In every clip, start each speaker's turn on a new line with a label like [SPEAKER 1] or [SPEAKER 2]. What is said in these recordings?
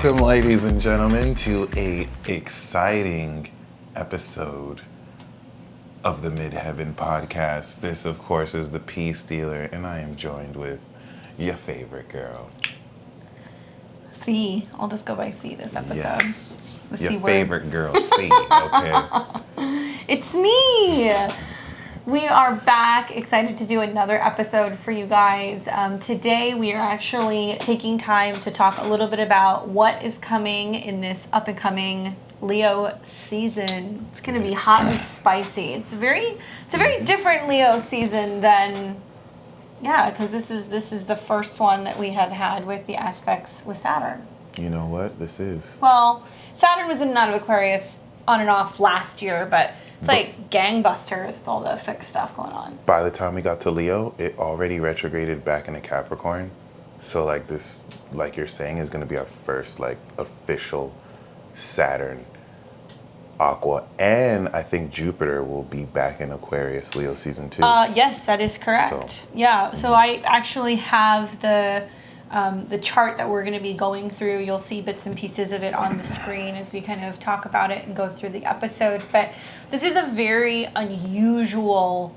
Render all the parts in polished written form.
[SPEAKER 1] Welcome, ladies and gentlemen, to a exciting episode of the Midheaven podcast. This, of course, is the Peace Dealer, and I am joined with your favorite girl.
[SPEAKER 2] C. I'll just go by C this episode.
[SPEAKER 1] Yes.
[SPEAKER 2] The
[SPEAKER 1] your
[SPEAKER 2] C word.
[SPEAKER 1] favorite girl, C, okay?
[SPEAKER 2] It's me! We are back, excited to do another episode for you guys. Today we are actually taking time to talk a little bit about what is coming in this up-and-coming Leo season. It's going to be hot and spicy. It's a very different Leo season than, because this is the first one that we have had with the aspects with Saturn.
[SPEAKER 1] You know what this is?
[SPEAKER 2] Well, Saturn was in and out of Aquarius on and off last year, but it's like gangbusters with all the fixed stuff going on.
[SPEAKER 1] By the time we got to Leo, it already retrograded back into Capricorn. So like this, like you're saying, is going to be our first like official Saturn Aqua. And I think Jupiter will be back in Aquarius Leo season 2.
[SPEAKER 2] Yes, that is correct. So I actually have the chart that we're going to be going through. You'll see bits and pieces of it on the screen as we kind of talk about it and go through the episode. But this is a very unusual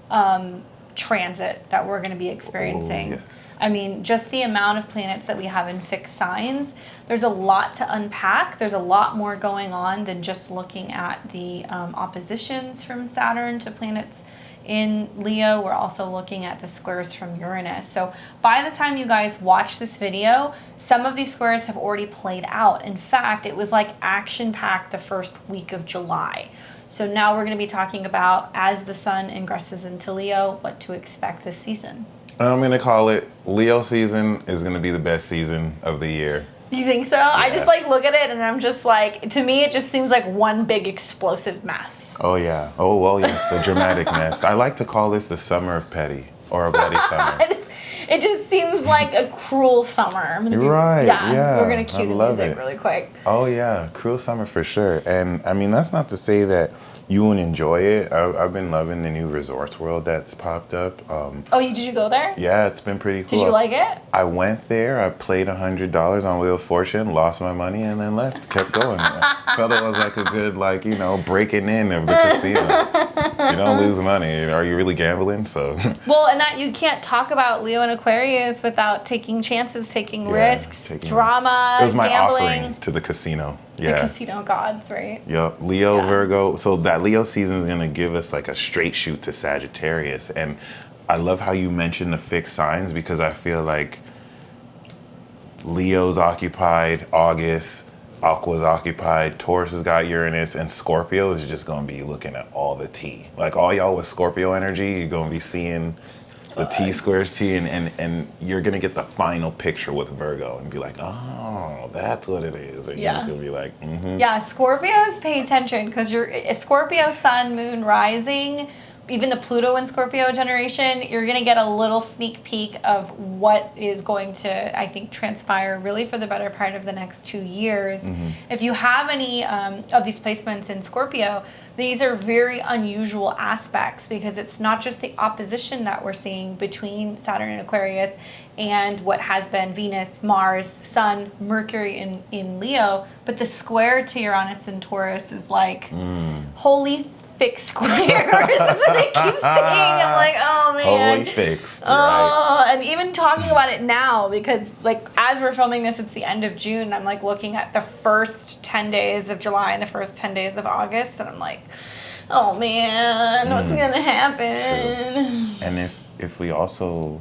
[SPEAKER 2] transit that we're going to be experiencing.
[SPEAKER 1] Oh, yeah.
[SPEAKER 2] I mean, just the amount of planets that we have in fixed signs, there's a lot to unpack. There's a lot more going on than just looking at the oppositions from Saturn to planets in Leo. We're also looking at the squares from Uranus. So by the time you guys watch this video, some of these squares have already played out. In fact, it was like action-packed the first week of July. So now we're going to be talking about, as the sun ingresses into Leo, what to expect this season.
[SPEAKER 1] I'm going to call it Leo season is going to be the best season of the year.
[SPEAKER 2] You think so? Yeah. I just like look at it and I'm just like, to me it just seems like one big explosive mess.
[SPEAKER 1] Oh yeah. Oh well, yes, a dramatic mess. I like to call this the summer of petty, or a petty summer.
[SPEAKER 2] It just seems like a cruel summer.
[SPEAKER 1] Right. Yeah.
[SPEAKER 2] We're gonna cue the music really quick.
[SPEAKER 1] Oh yeah, cruel summer for sure. And I mean, that's not to say that you won't enjoy it. I've been loving the new Resorts World that's popped up.
[SPEAKER 2] Did you go there?
[SPEAKER 1] Yeah, it's been pretty cool.
[SPEAKER 2] Did you like it?
[SPEAKER 1] I went there. I played $100 on Wheel of Fortune, lost my money, and then left. Kept going. I felt it was like a good, breaking in of the casino. You don't lose money. Are you really gambling? So.
[SPEAKER 2] Well, and that you can't talk about Leo and Aquarius without taking chances, taking risks, drama,
[SPEAKER 1] It was my
[SPEAKER 2] gambling.
[SPEAKER 1] offering to the casino. Yeah.
[SPEAKER 2] The casino gods, right?
[SPEAKER 1] Yep. Leo, Virgo. So that Leo season is going to give us like a straight shoot to Sagittarius. And I love how you mentioned the fixed signs, because I feel like Leo's occupied August, Aqua's occupied, Taurus has got Uranus, and Scorpio is just going to be looking at all the tea. Like all y'all with Scorpio energy, you're going to be seeing the T squares T, and you're going to get the final picture with Virgo and be like, oh, that's what it is. And you're just going to be like, mm-hmm.
[SPEAKER 2] Yeah, Scorpios, pay attention, because you're a Scorpio sun, moon, rising, even the Pluto and Scorpio generation, you're going to get a little sneak peek of what is going to, I think, transpire really for the better part of the next 2 years. Mm-hmm. If you have any of these placements in Scorpio, these are very unusual aspects, because it's not just the opposition that we're seeing between Saturn and Aquarius and what has been Venus, Mars, Sun, Mercury in Leo, but the square to Uranus and Taurus is like, holy fixed squares. That's what I keep saying. I'm like, oh man.
[SPEAKER 1] Holy fixed.
[SPEAKER 2] Oh,
[SPEAKER 1] right.
[SPEAKER 2] And even talking about it now, because like as we're filming this, it's the end of June. I'm like looking at the first 10 days of July and the first 10 days of August, and I'm like, oh man, what's gonna happen?
[SPEAKER 1] True. And if we also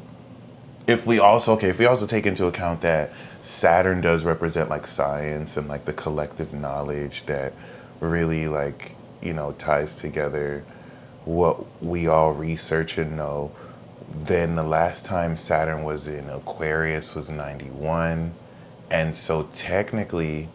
[SPEAKER 1] take into account that Saturn does represent like science and like the collective knowledge that really ties together what we all research and know, then the last time Saturn was in Aquarius was 91. And so technically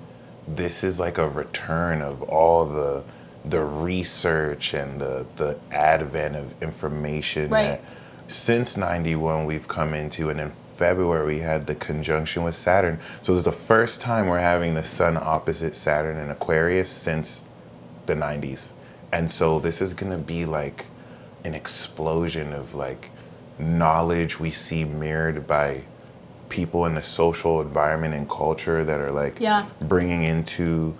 [SPEAKER 1] this is like a return of all the research and the advent of information that since 91 we've come into. And in February we had the conjunction with Saturn. So this is the first time we're having the sun opposite Saturn in Aquarius since the 90s. And so this is going to be like an explosion of like knowledge we see mirrored by people in the social environment and culture that are like
[SPEAKER 2] Yeah.
[SPEAKER 1] bringing into,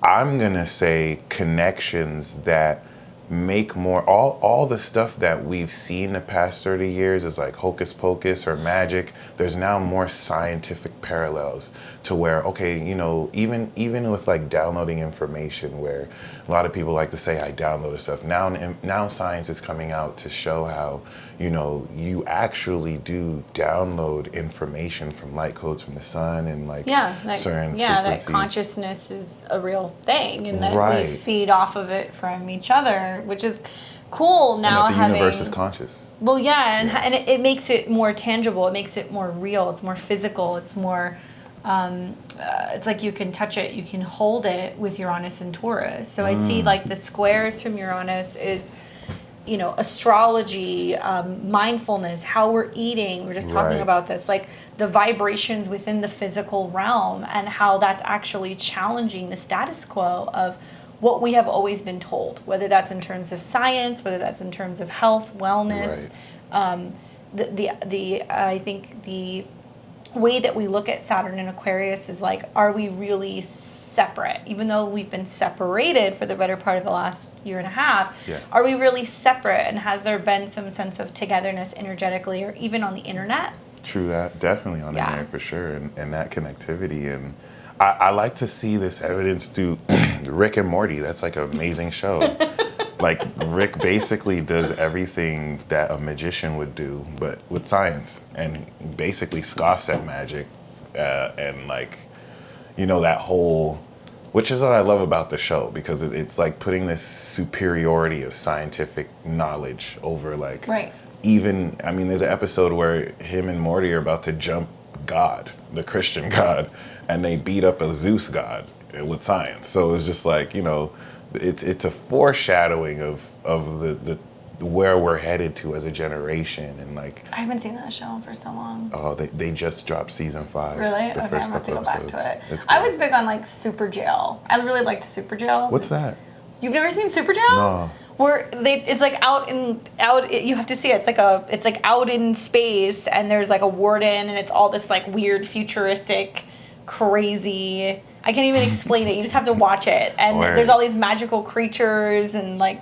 [SPEAKER 1] I'm gonna say, connections that make more, all the stuff that we've seen the past 30 years is like hocus pocus or magic. There's now more scientific parallels to where, okay, you know, even with like downloading information, where a lot of people like to say I downloaded stuff, now science is coming out to show how, you know, you actually do download information from light codes from the sun and like certain
[SPEAKER 2] that
[SPEAKER 1] frequencies.
[SPEAKER 2] consciousness is a real thing, and that we
[SPEAKER 1] Right.
[SPEAKER 2] feed off of it from each other, which is cool now.
[SPEAKER 1] And that the
[SPEAKER 2] having
[SPEAKER 1] universe is conscious.
[SPEAKER 2] well, yeah, and it makes it more tangible. It makes it more real. It's more physical. It's more. It's like you can touch it, you can hold it with Uranus and Taurus. So I see like the squares from Uranus is, you know, astrology, mindfulness, how we're eating. We're just talking
[SPEAKER 1] Right.
[SPEAKER 2] about this, like the vibrations within the physical realm and how that's actually challenging the status quo of what we have always been told, whether that's in terms of science, whether that's in terms of health, wellness. I think the way that we look at Saturn and Aquarius is like, are we really separate? Even though we've been separated for the better part of the last year and a half, are we really separate? And has there been some sense of togetherness energetically or even on the internet?
[SPEAKER 1] True that. Definitely on the internet for sure. And that connectivity. And I like to see this evidence through Rick and Morty. That's like an amazing show. Like Rick basically does everything that a magician would do, but with science, and basically scoffs at magic, and like, you know, that whole, which is what I love about the show, because it's like putting this superiority of scientific knowledge over like, even, I mean, there's an episode where him and Morty are about to jump God, the Christian God, and they beat up a Zeus God with science. So it's just like, you know, it's a foreshadowing of the where we're headed to as a generation. And like,
[SPEAKER 2] I haven't seen that show for so long.
[SPEAKER 1] Oh, they just dropped season 5.
[SPEAKER 2] Really?
[SPEAKER 1] The
[SPEAKER 2] Okay,
[SPEAKER 1] first
[SPEAKER 2] I'm about to go
[SPEAKER 1] couple
[SPEAKER 2] back to it.
[SPEAKER 1] episodes.
[SPEAKER 2] I was big on like Super Jail. I really liked Super Jail.
[SPEAKER 1] What's that?
[SPEAKER 2] You've never seen Super Jail?
[SPEAKER 1] No.
[SPEAKER 2] Where it's like you have to see it. It's like out in space, and there's like a warden, and it's all this like weird futuristic, crazy. I can't even explain it. You just have to watch it, and there's all these magical creatures, and like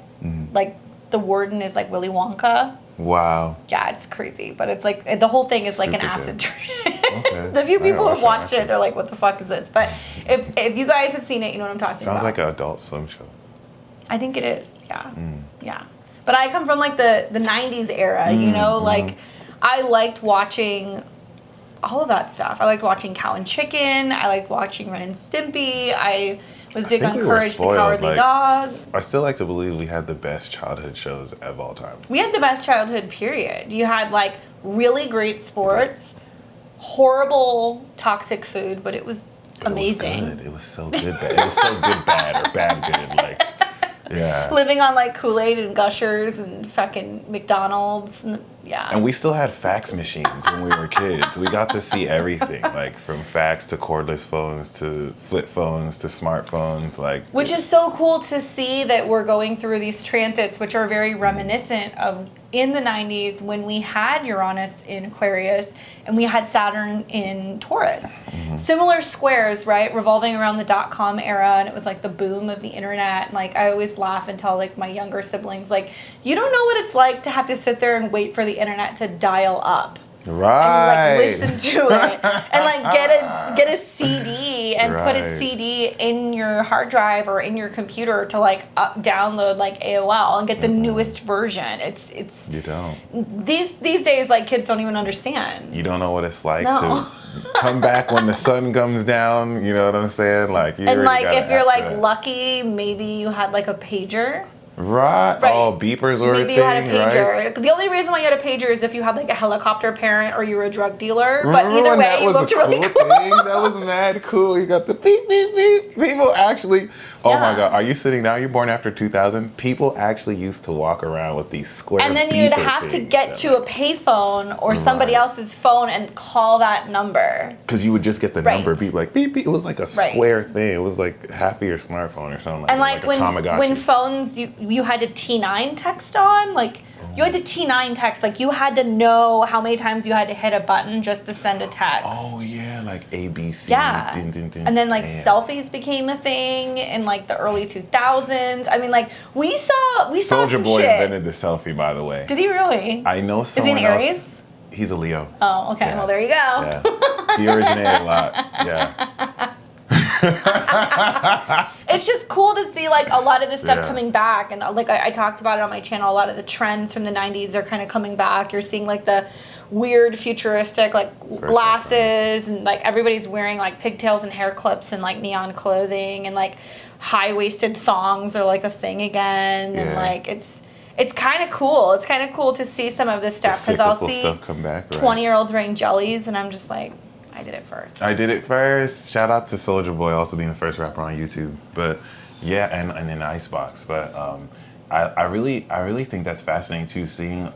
[SPEAKER 2] the warden is like Willy Wonka.
[SPEAKER 1] Wow.
[SPEAKER 2] Yeah, it's crazy, but it's like the whole thing is like an acid trip.
[SPEAKER 1] Okay.
[SPEAKER 2] The few people who've watched it, they're like, "What the fuck is this?" But if you guys have seen it, you know what I'm talking about.
[SPEAKER 1] Sounds like an Adult Swim show.
[SPEAKER 2] I think it is. Yeah. Yeah. But I come from like the 90s era, you know, like I liked watching all of that stuff. I liked watching Cow and Chicken. I liked watching Ren and Stimpy. I was big on Courage the Cowardly Dog.
[SPEAKER 1] I still like to believe we had the best childhood shows of all time.
[SPEAKER 2] We had the best childhood, period. You had like really great sports, horrible toxic food, but it was amazing.
[SPEAKER 1] It was so good bad. It was so good bad or bad good. Like, yeah.
[SPEAKER 2] Living on like Kool-Aid and Gushers and fucking McDonald's.
[SPEAKER 1] And we still had fax machines when we were kids. We got to see everything, like from fax to cordless phones to flip phones to smartphones, like.
[SPEAKER 2] Which is so cool to see that we're going through these transits, which are very reminiscent of in the 90s when we had Uranus in Aquarius and we had Saturn in Taurus. Similar squares, right, revolving around the .com era, and it was like the boom of the internet. And like I always laugh and tell like my younger siblings, like, you don't know what it's like to have to sit there and wait for the internet to dial up.
[SPEAKER 1] Right.
[SPEAKER 2] And like listen to it and like get a CD and put a CD in your hard drive or in your computer to like download like AOL and get the newest version. It's
[SPEAKER 1] you don't.
[SPEAKER 2] These days like kids don't even understand.
[SPEAKER 1] You don't know what it's like to come back when the sun comes down, you know what I'm saying? Like you
[SPEAKER 2] and like if you're like
[SPEAKER 1] that.
[SPEAKER 2] lucky, maybe you had like a pager.
[SPEAKER 1] Right. Oh, beepers were a thing,
[SPEAKER 2] Maybe you had a pager.
[SPEAKER 1] right?
[SPEAKER 2] The only reason why you had a pager is if you had like a helicopter parent or you were a drug dealer. But either way, you looked really cool.
[SPEAKER 1] That was mad cool. You got the beep, beep, beep. People actually, oh my God, are you sitting down? You're born after 2000. People actually used to walk around with these square
[SPEAKER 2] and then you'd have to get to a payphone or somebody else's phone and call that number.
[SPEAKER 1] Because you would just get the number beep, like beep, beep. It was like a square thing. It was like half of your smartphone or something.
[SPEAKER 2] And like
[SPEAKER 1] a Tamagotchi.
[SPEAKER 2] when phones, you had to T9 text on, like You had the T9 text. Like, you had to know how many times you had to hit a button just to send a text.
[SPEAKER 1] Oh, yeah, like ABC.
[SPEAKER 2] Yeah.
[SPEAKER 1] Dun, dun, dun.
[SPEAKER 2] And then, like,
[SPEAKER 1] Damn.
[SPEAKER 2] selfies became a thing in, like, the early 2000s. I mean, like, we saw
[SPEAKER 1] Soldier
[SPEAKER 2] some
[SPEAKER 1] Boy
[SPEAKER 2] shit.
[SPEAKER 1] invented the selfie, by the way.
[SPEAKER 2] Did he really?
[SPEAKER 1] I know
[SPEAKER 2] Is he
[SPEAKER 1] someone
[SPEAKER 2] an
[SPEAKER 1] else.
[SPEAKER 2] Aries?
[SPEAKER 1] He's a Leo.
[SPEAKER 2] Oh, okay.
[SPEAKER 1] Yeah.
[SPEAKER 2] Well, there you go.
[SPEAKER 1] Yeah. He originated a lot. Yeah.
[SPEAKER 2] It's just cool to see, like, a lot of this stuff
[SPEAKER 1] Yeah.
[SPEAKER 2] coming back. And, like, I talked about it on my channel. A lot of the trends from the 90s are kind of coming back. You're seeing, like, the weird futuristic, like, glasses. And, like, everybody's wearing, like, pigtails and hair clips and, like, neon clothing. And, like, high-waisted thongs are, like, a thing again. And,
[SPEAKER 1] Yeah.
[SPEAKER 2] like, it's kind of cool. It's kind of cool to see some of this stuff. Because I'll
[SPEAKER 1] Cyclical
[SPEAKER 2] see
[SPEAKER 1] stuff come back, right?
[SPEAKER 2] 20-year-olds wearing jellies. And I'm just like, I did it first.
[SPEAKER 1] I did it first. Shout out to Soldier Boy also being the first rapper on YouTube. But yeah, and in Icebox. But I really think that's fascinating too, seeing,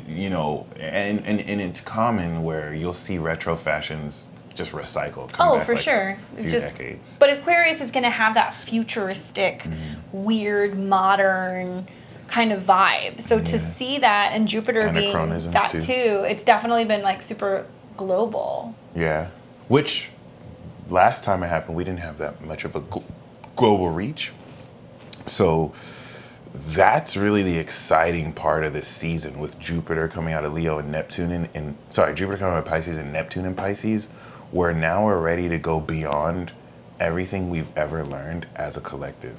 [SPEAKER 1] you know, and it's common where you'll see retro fashions just recycled. Come back
[SPEAKER 2] For
[SPEAKER 1] like
[SPEAKER 2] sure.
[SPEAKER 1] a few decades.
[SPEAKER 2] But Aquarius is going to have that futuristic, weird, modern kind of vibe. So to see that, and Jupiter being
[SPEAKER 1] Anachronisms,
[SPEAKER 2] that
[SPEAKER 1] too.
[SPEAKER 2] too, it's definitely been like super global.
[SPEAKER 1] Yeah, which last time it happened, we didn't have that much of a global reach. So that's really the exciting part of this season, with Jupiter coming out of Leo and Neptune Jupiter coming out of Pisces and Neptune in Pisces, where now we're ready to go beyond everything we've ever learned as a collective.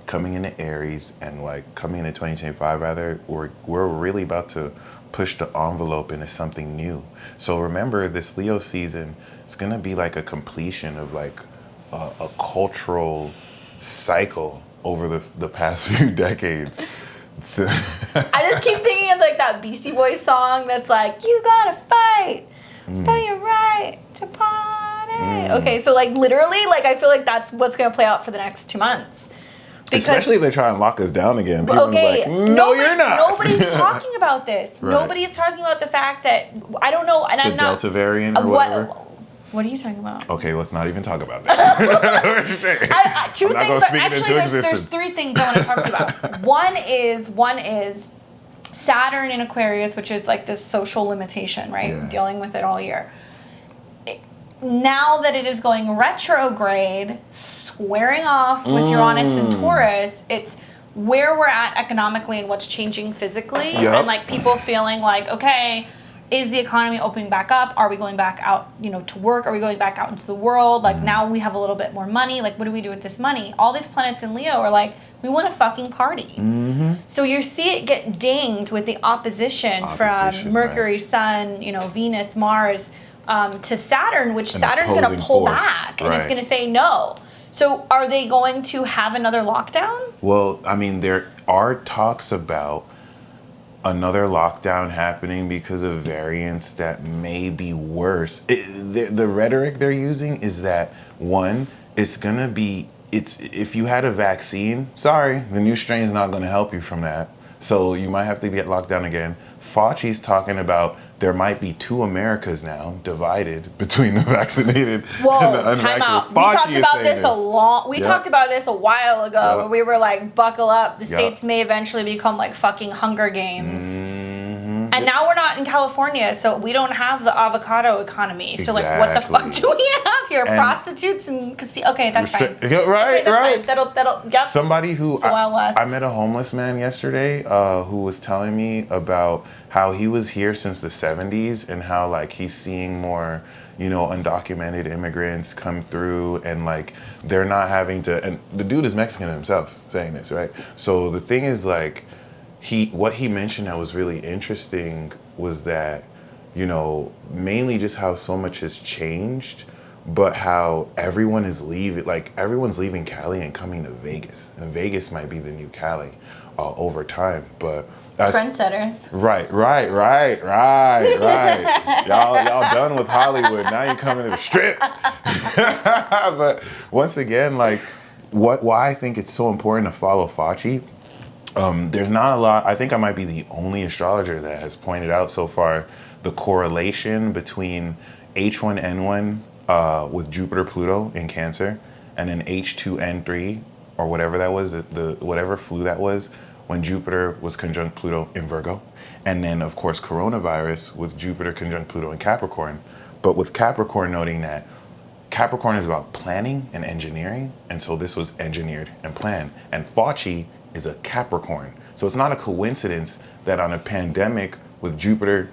[SPEAKER 1] Coming into Aries and like coming into 2025 rather, we're really about to push the envelope into something new. So remember, this Leo season is gonna be like a completion of like a cultural cycle over the past few decades.
[SPEAKER 2] I just keep thinking of like that Beastie Boys song that's like, you gotta fight for your right to party. Okay, so like literally, like I feel like that's what's gonna play out for the next 2 months. Because,
[SPEAKER 1] especially if they try and lock us down again. People
[SPEAKER 2] okay,
[SPEAKER 1] are like, no, you're not.
[SPEAKER 2] Nobody's talking about this.
[SPEAKER 1] Right.
[SPEAKER 2] Nobody's talking about the fact that, I don't know, and
[SPEAKER 1] The
[SPEAKER 2] I'm not.
[SPEAKER 1] Delta variant or whatever.
[SPEAKER 2] What are you talking about?
[SPEAKER 1] Okay, let's not even talk about that.
[SPEAKER 2] Two
[SPEAKER 1] I'm not
[SPEAKER 2] things.
[SPEAKER 1] gonna speak it
[SPEAKER 2] Actually,
[SPEAKER 1] into
[SPEAKER 2] there's
[SPEAKER 1] existence.
[SPEAKER 2] 3 things I want to talk to you about. One is Saturn in Aquarius, which is like this social limitation, right?
[SPEAKER 1] Yeah.
[SPEAKER 2] Dealing with it all year. Now that it is going retrograde, squaring off with Uranus and Taurus, it's where we're at economically and what's changing physically.
[SPEAKER 1] Yep.
[SPEAKER 2] And like people feeling like, okay, is the economy opening back up? Are we going back out, to work? Are we going back out into the world? Like now we have a little bit more money. Like what do we do with this money? All these planets in Leo are like, we want to fucking party. So you see it get dinged with the opposition from Mercury,
[SPEAKER 1] right.
[SPEAKER 2] Sun, Venus, Mars, to Saturn, which Saturn's going to
[SPEAKER 1] opposing
[SPEAKER 2] pull
[SPEAKER 1] force.
[SPEAKER 2] back and it's
[SPEAKER 1] Right.
[SPEAKER 2] going to say no. So are they going to have another lockdown?
[SPEAKER 1] Well, I mean, there are talks about another lockdown happening because of variants that may be worse. The rhetoric they're using is that, one, if you had a vaccine, sorry, the new strain is not going to help you from that. So you might have to get locked down again. Fauci's talking about there might be 2 Americas now divided between the vaccinated and the
[SPEAKER 2] Whoa,
[SPEAKER 1] unvaccinated.
[SPEAKER 2] time out. We
[SPEAKER 1] Fauci
[SPEAKER 2] talked
[SPEAKER 1] is
[SPEAKER 2] about
[SPEAKER 1] saying
[SPEAKER 2] this We
[SPEAKER 1] Yep.
[SPEAKER 2] talked about this a while ago
[SPEAKER 1] Yep.
[SPEAKER 2] where we were like, buckle up. The
[SPEAKER 1] Yep.
[SPEAKER 2] states may eventually become like fucking Hunger Games.
[SPEAKER 1] Mhm.
[SPEAKER 2] And now we're not in California, so we don't have the avocado economy. So like, what the fuck
[SPEAKER 1] Exactly.
[SPEAKER 2] do we have here?
[SPEAKER 1] And
[SPEAKER 2] Prostitutes and okay, that's fine.
[SPEAKER 1] Yeah, right,
[SPEAKER 2] Okay, that's
[SPEAKER 1] right.
[SPEAKER 2] fine. That'll yep.
[SPEAKER 1] Somebody who
[SPEAKER 2] It's the Wild West.
[SPEAKER 1] I met a homeless man yesterday who was telling me about how he was here since the 70s and how like he's seeing more, undocumented immigrants come through and like they're not having to, and the dude is Mexican himself saying this, right? So the thing is like what he mentioned that was really interesting was that, mainly just how so much has changed, but how everyone's leaving Cali and coming to Vegas. And Vegas might be the new Cali over time, but
[SPEAKER 2] Trendsetters.
[SPEAKER 1] Right. Y'all done with Hollywood. Now you're coming to the Strip. But once again, like why I think it's so important to follow Fauci. There's not a lot. I think I might be the only astrologer that has pointed out so far the correlation between H1N1 with Jupiter Pluto in Cancer and then H2N3 or whatever that was, the whatever flu that was, when Jupiter was conjunct Pluto in Virgo. And then, of course, coronavirus with Jupiter conjunct Pluto in Capricorn. But with Capricorn noting that Capricorn is about planning and engineering. And so this was engineered and planned. And Fauci is a Capricorn. So it's not a coincidence that on a pandemic with Jupiter,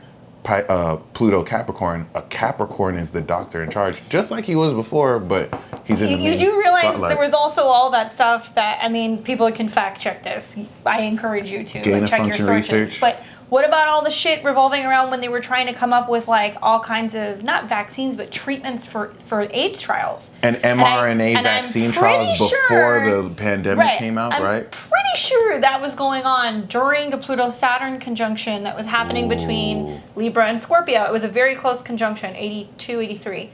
[SPEAKER 1] Pluto, Capricorn, a Capricorn is the doctor in charge, just like he was before, but he's in the
[SPEAKER 2] You do realize
[SPEAKER 1] spotlight.
[SPEAKER 2] there was also all that stuff that, I mean, people can fact check this. I encourage you to
[SPEAKER 1] Gain of
[SPEAKER 2] check your
[SPEAKER 1] function
[SPEAKER 2] sources.
[SPEAKER 1] research.
[SPEAKER 2] But what about all the shit revolving around when they were trying to come up with like all kinds of, not vaccines, but treatments for AIDS trials?
[SPEAKER 1] And mRNA vaccine trials before the pandemic came out, right?
[SPEAKER 2] I'm pretty sure that was going on during the Pluto-Saturn conjunction that was happening between Libra and Scorpio. It was a very close conjunction, 82, 83.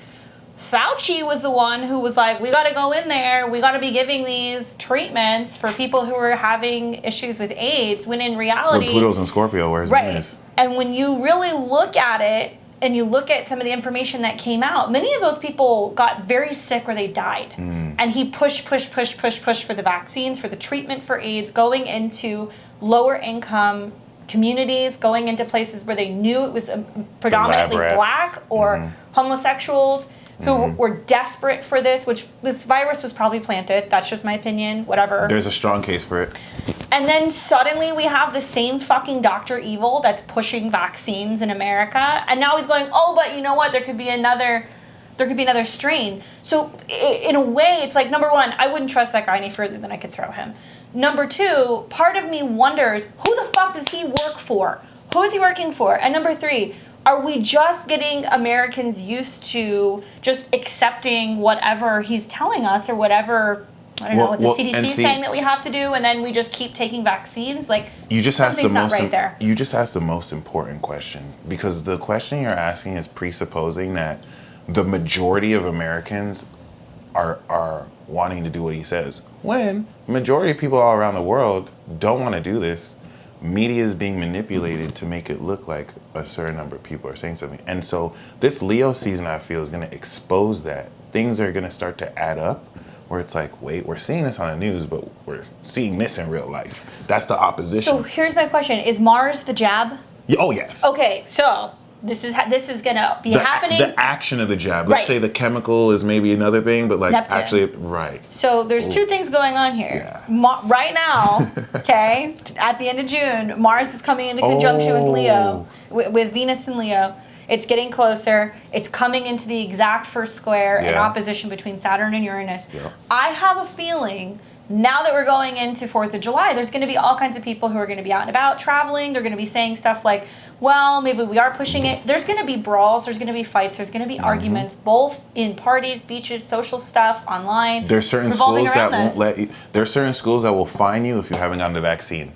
[SPEAKER 2] Fauci was the one who was like, we got to go in there. We got to be giving these treatments for people who are having issues with AIDS, when in reality...
[SPEAKER 1] When Pluto's in Scorpio, where's Venus?
[SPEAKER 2] And when you really look at it, and you look at some of the information that came out, many of those people got very sick or they died. And he pushed for the vaccines, for the treatment for AIDS, going into lower income communities, going into places where they knew it was predominantly black or homosexuals who were desperate for this, which this virus was probably planted. That's just my opinion, whatever.
[SPEAKER 1] There's a strong case for it.
[SPEAKER 2] And then suddenly we have the same fucking Dr. Evil that's pushing vaccines in America. And now he's going, oh, but you know what? There could be another strain. So in a way, it's like, number one, I wouldn't trust that guy any further than I could throw him. Number two, part of me wonders, who the fuck does he work for? Who is he working for? And number three, are we just getting Americans used to just accepting whatever he's telling us, or whatever, I don't know, what the CDC is saying that we have to do, and then we just keep taking vaccines? Like, something's not right there.
[SPEAKER 1] You just asked the most important question, because the question you're asking is presupposing that the majority of Americans are wanting to do what he says, when majority of people all around the world don't want to do this. Media is being manipulated to make it look like a certain number of people are saying something. And so this Leo season, I feel, is going to expose that. Things are going to start to add up, where it's like, wait, we're seeing this on the news, but we're seeing this in real life. That's the opposition.
[SPEAKER 2] So here's my question. Is Mars the jab?
[SPEAKER 1] Oh, yes.
[SPEAKER 2] Okay, so this is going to be happening.
[SPEAKER 1] The action of the jab. Let's say the chemical is maybe another thing, but like
[SPEAKER 2] Neptune.
[SPEAKER 1] actually, right.
[SPEAKER 2] So there's two things going on here. Right now, okay, at the end of June, Mars is coming into conjunction with Leo, with Venus and Leo. It's getting closer. It's coming into the exact first square in opposition between Saturn and Uranus. I have a feeling, now that we're going into 4th of July, there's going to be all kinds of people who are going to be out and about traveling. They're going to be saying stuff like, well, maybe we are pushing it. There's going to be brawls. There's going to be fights. There's going to be arguments, both in parties, beaches, social stuff, online.
[SPEAKER 1] There's certain schools that won't let you. There's certain schools that will fine you if you haven't gotten the vaccine.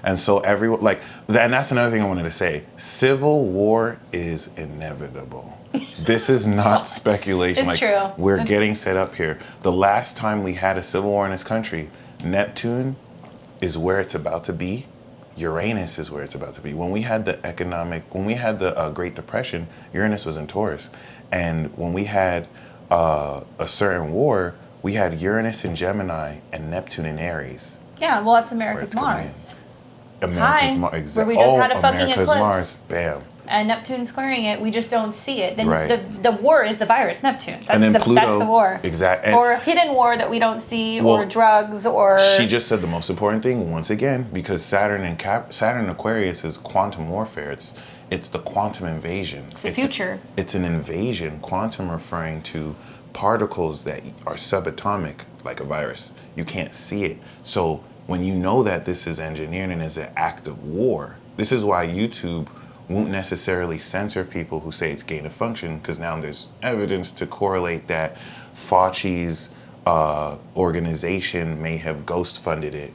[SPEAKER 1] And so everyone, and that's another thing I wanted to say. Civil war is inevitable. This is not speculation.
[SPEAKER 2] It's true.
[SPEAKER 1] We're getting set up here. The last time we had a civil war in this country, Neptune is where it's about to be. Uranus is where it's about to be. When we had the Great Depression, Uranus was in Taurus. And when we had a certain war, we had Uranus in Gemini and Neptune in Aries.
[SPEAKER 2] Yeah, well, that's America's Mars.
[SPEAKER 1] America's Mars.
[SPEAKER 2] Where we just had a fucking
[SPEAKER 1] America's
[SPEAKER 2] eclipse.
[SPEAKER 1] Mars. Bam.
[SPEAKER 2] And Neptune squaring it, we just don't see it. Then
[SPEAKER 1] Right.
[SPEAKER 2] the war is the virus, Neptune. That's
[SPEAKER 1] Pluto,
[SPEAKER 2] that's the war.
[SPEAKER 1] Exactly.
[SPEAKER 2] Or hidden war that we don't see, or drugs, or...
[SPEAKER 1] She just said the most important thing once again, because Saturn and Aquarius is quantum warfare. It's the quantum invasion.
[SPEAKER 2] It's the future.
[SPEAKER 1] It's an invasion. Quantum referring to particles that are subatomic, like a virus. You can't see it. So when you know that this is engineered and is an act of war, this is why YouTube won't necessarily censor people who say it's gain of function, because now there's evidence to correlate that Fauci's organization may have ghost funded it,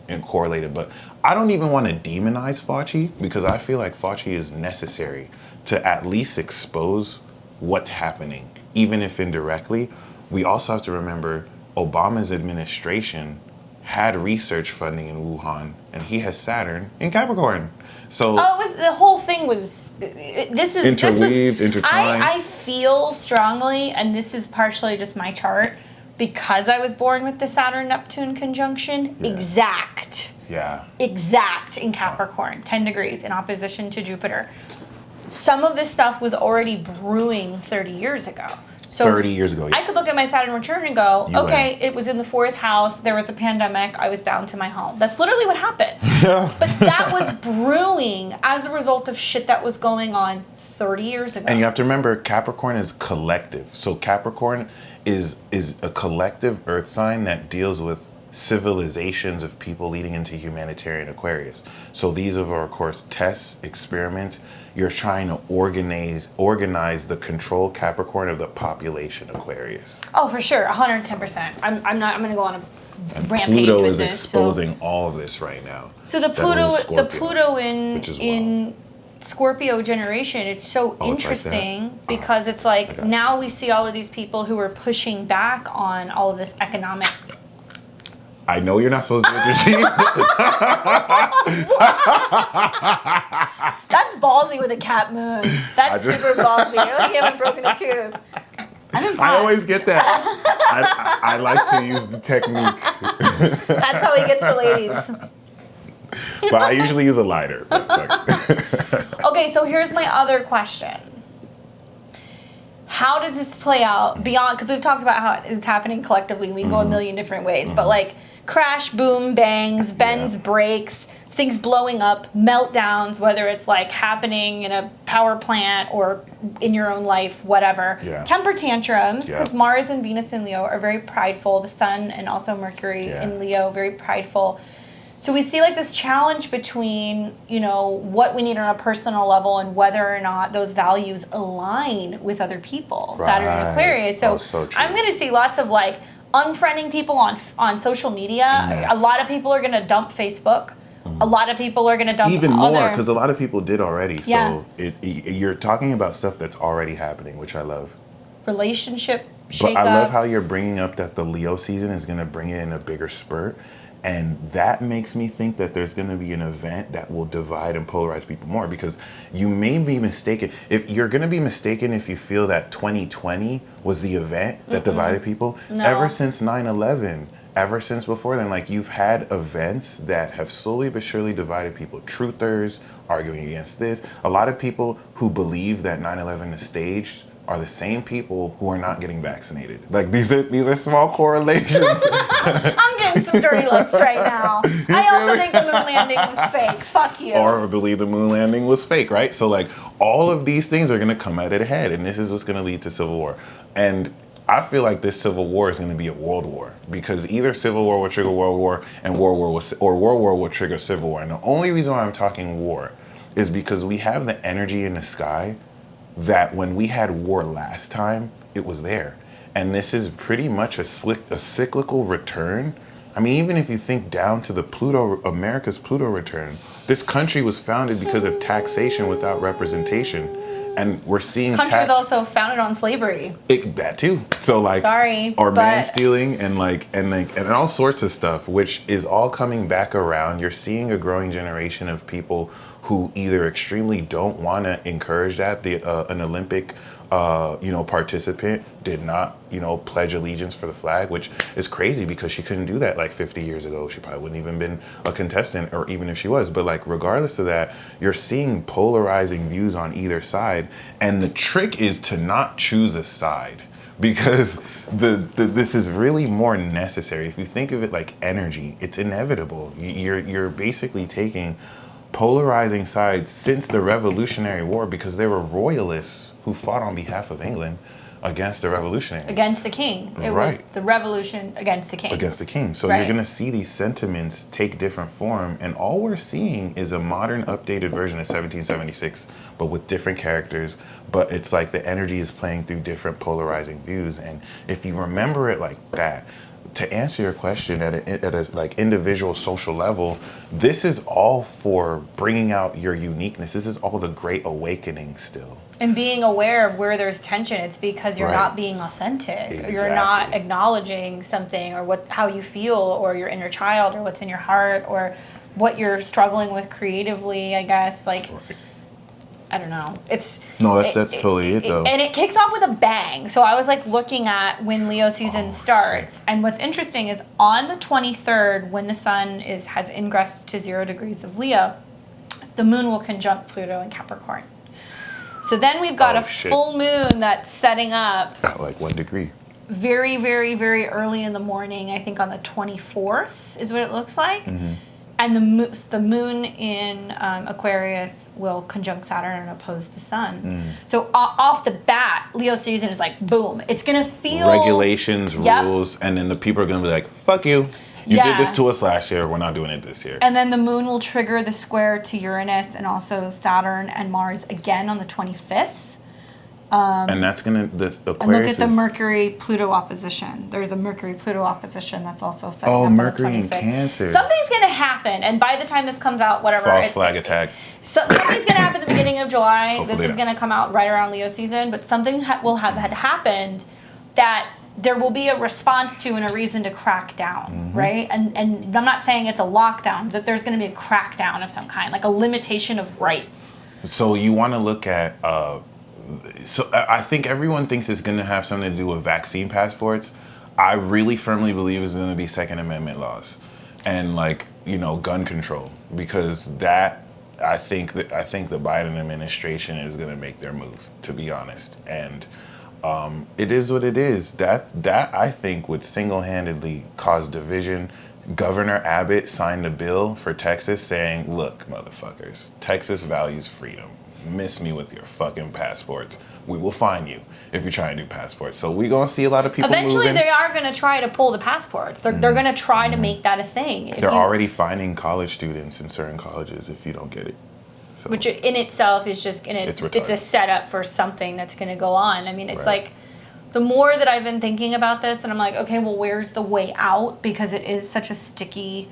[SPEAKER 1] and correlated. But I don't even want to demonize Fauci, because I feel like Fauci is necessary to at least expose what's happening, even if indirectly. We also have to remember Obama's administration had research funding in Wuhan, and he has Saturn in Capricorn. So
[SPEAKER 2] the whole thing was
[SPEAKER 1] interweaved, intertwined.
[SPEAKER 2] I feel strongly, and this is partially just my chart, because I was born with the Saturn-Neptune conjunction, exact
[SPEAKER 1] Yeah.
[SPEAKER 2] Exact in Capricorn, 10 degrees in opposition to Jupiter. Some of this stuff was already brewing 30 years ago. So
[SPEAKER 1] 30 years ago. Yeah.
[SPEAKER 2] I could look at my Saturn return and go,
[SPEAKER 1] You
[SPEAKER 2] okay,
[SPEAKER 1] went.
[SPEAKER 2] it was in the 4th house. There was a pandemic. I was bound to my home. That's literally what happened.
[SPEAKER 1] Yeah.
[SPEAKER 2] But that was brewing as a result of shit that was going on 30 years ago.
[SPEAKER 1] And you have to remember, Capricorn is collective. So Capricorn is a collective earth sign that deals with civilizations of people leading into humanitarian Aquarius. So these are, of course, tests, experiments. You're trying to organize the control Capricorn of the population Aquarius.
[SPEAKER 2] Oh, for sure, 110%. I'm going to go on a
[SPEAKER 1] And
[SPEAKER 2] rampage
[SPEAKER 1] Pluto
[SPEAKER 2] with
[SPEAKER 1] is
[SPEAKER 2] this.
[SPEAKER 1] exposing all of this right now.
[SPEAKER 2] So the
[SPEAKER 1] That little
[SPEAKER 2] Pluto
[SPEAKER 1] which is
[SPEAKER 2] in Scorpio generation, it's so
[SPEAKER 1] Oh, it's like that?
[SPEAKER 2] interesting because it's like
[SPEAKER 1] Okay.
[SPEAKER 2] now we see all of these people who are pushing back on all of this economic.
[SPEAKER 1] I know you're not supposed to do your teeth.
[SPEAKER 2] That's ballsy with a cat moon. That's super ballsy. I like you haven't broken a tooth. I'm impressed.
[SPEAKER 1] I always get that. I like to use the technique,
[SPEAKER 2] That's how he gets the ladies.
[SPEAKER 1] but I usually use a lighter.
[SPEAKER 2] Okay, so here's my other question. How does this play out beyond, because we've talked about how it's happening collectively, we can go a million different ways, but like crash, boom, bangs, bends, breaks, things blowing up, meltdowns, whether it's like happening in a power plant or in your own life, whatever.
[SPEAKER 1] Yeah.
[SPEAKER 2] Temper tantrums, because
[SPEAKER 1] Yeah.
[SPEAKER 2] Mars and Venus in Leo are very prideful, the Sun and also Mercury
[SPEAKER 1] Yeah.
[SPEAKER 2] in Leo, very prideful. So we see like this challenge between, you know, what we need on a personal level and whether or not those values align with other people. Saturn and
[SPEAKER 1] Right.
[SPEAKER 2] Aquarius. So,
[SPEAKER 1] Oh, so true.
[SPEAKER 2] I'm going to see lots of like unfriending people on social media.
[SPEAKER 1] Yes.
[SPEAKER 2] A lot of people are going to dump Facebook. A lot of people are going to dump
[SPEAKER 1] Even more,
[SPEAKER 2] other.
[SPEAKER 1] because a lot of people did already.
[SPEAKER 2] Yeah.
[SPEAKER 1] So you're talking about stuff that's already happening, which I love.
[SPEAKER 2] Relationship shakeups.
[SPEAKER 1] But I love how you're bringing up that the Leo season is going to bring it in a bigger spurt. And that makes me think that there's going to be an event that will divide and polarize people more, because you may be mistaken. If you're going to be mistaken if you feel that 2020 was the event that divided people,
[SPEAKER 2] No.
[SPEAKER 1] ever since 9/11, ever since before then, like you've had events that have slowly but surely divided people. Truthers arguing against this. A lot of people who believe that 9/11 is staged are the same people who are not getting vaccinated. Like these are small correlations.
[SPEAKER 2] I'm getting some dirty looks right now. I also think the moon landing was fake. Fuck you.
[SPEAKER 1] Or believe the moon landing was fake, right? So like all of these things are gonna come at it ahead, and this is what's gonna lead to civil war. And I feel like this civil war is gonna be a world war, because either civil war will trigger world war, and world war will trigger civil war. And the only reason why I'm talking war is because we have the energy in the sky that when we had war last time, it was there. And this is pretty much a cyclical return. I mean, even if you think down to the America's Pluto return, this country was founded because of taxation without representation. And we're seeing
[SPEAKER 2] Country was also founded on slavery.
[SPEAKER 1] that too. So like,
[SPEAKER 2] Sorry,
[SPEAKER 1] or man
[SPEAKER 2] but-
[SPEAKER 1] stealing and all sorts of stuff, which is all coming back around. You're seeing a growing generation of people who either extremely don't want to encourage that. An Olympic, participant did not, pledge allegiance for the flag, which is crazy because she couldn't do that like 50 years ago. She probably wouldn't even been a contestant, or even if she was. But like, regardless of that, you're seeing polarizing views on either side. And the trick is to not choose a side, because this is really more necessary. If you think of it like energy, it's inevitable. You're basically taking polarizing sides since the Revolutionary War, because there were royalists who fought on behalf of England against the revolutionaries.
[SPEAKER 2] Against the king. It was
[SPEAKER 1] Right.
[SPEAKER 2] the revolution against the king.
[SPEAKER 1] Against the king. So
[SPEAKER 2] Right.
[SPEAKER 1] you're going to see these sentiments take different form, and all we're seeing is a modern, updated version of 1776, but with different characters. But it's like the energy is playing through different polarizing views. And if you remember it like that, to answer your question at a like individual social level, this is all for bringing out your uniqueness. This is all the great awakening still.
[SPEAKER 2] And being aware of where there's tension, it's because you're
[SPEAKER 1] Right.
[SPEAKER 2] not being authentic.
[SPEAKER 1] Exactly.
[SPEAKER 2] You're not acknowledging something, or how you feel, or your inner child, or what's in your heart, or what you're struggling with creatively, I guess. Like,
[SPEAKER 1] Right.
[SPEAKER 2] I don't know. It's
[SPEAKER 1] No, that's totally it though.
[SPEAKER 2] And it kicks off with a bang. So I was like looking at when Leo season starts, and what's interesting is on the 23rd, when the sun has ingressed to 0 degrees of Leo, the moon will conjunct Pluto in Capricorn. So then we've got full moon that's setting up.
[SPEAKER 1] Like 1 degree.
[SPEAKER 2] Very, very, very early in the morning. I think on the 24th is what it looks like. And the moon in Aquarius will conjunct Saturn and oppose the sun. So off the bat, Leo season is like, boom. It's going to feel...
[SPEAKER 3] regulations, rules, and then the people are going to be like, fuck you. You
[SPEAKER 2] Yeah.
[SPEAKER 3] did this to us last year. We're not doing it this year.
[SPEAKER 2] And then the moon will trigger the square to Uranus and also Saturn and Mars again on the 25th.
[SPEAKER 3] And that's going to... Aquarius
[SPEAKER 2] And look at the Mercury-Pluto opposition. There's a Mercury-Pluto opposition that's also setting up
[SPEAKER 1] Mercury
[SPEAKER 2] on the
[SPEAKER 1] in
[SPEAKER 2] 25th.
[SPEAKER 1] Cancer.
[SPEAKER 2] Something's going to happen. And by the time this comes out, whatever.
[SPEAKER 3] false flag attack.
[SPEAKER 2] Something's going to happen at the beginning of July.
[SPEAKER 3] Hopefully
[SPEAKER 2] This is
[SPEAKER 3] not.
[SPEAKER 2] going to come out right around Leo season. But something will have had happened that there will be a response to and a reason to crack down, right? And I'm not saying it's a lockdown, but there's going to be a crackdown of some kind, like a limitation of rights.
[SPEAKER 3] So you want to look at... so I think everyone thinks it's going to have something to do with vaccine passports. I really firmly believe it's going to be Second Amendment laws and gun control, because that I think the Biden administration is going to make their move, to be honest. And it is what it is. That I think would single-handedly cause division. Governor Abbott signed a bill for Texas saying, look, motherfuckers, Texas values freedom. Miss me with your fucking passports. We will fine you if you're trying to do passports. So we're going to see a lot of people
[SPEAKER 2] Eventually,
[SPEAKER 3] moving.
[SPEAKER 2] they are going to try to pull the passports. They're going to try to make that a thing.
[SPEAKER 1] They're already fining college students in certain colleges if you don't get it. So,
[SPEAKER 2] which in itself is just it's a setup for something that's going to go on. I mean, it's like the more that I've been thinking about this, and I'm like, okay, well, where's the way out? Because it is such a sticky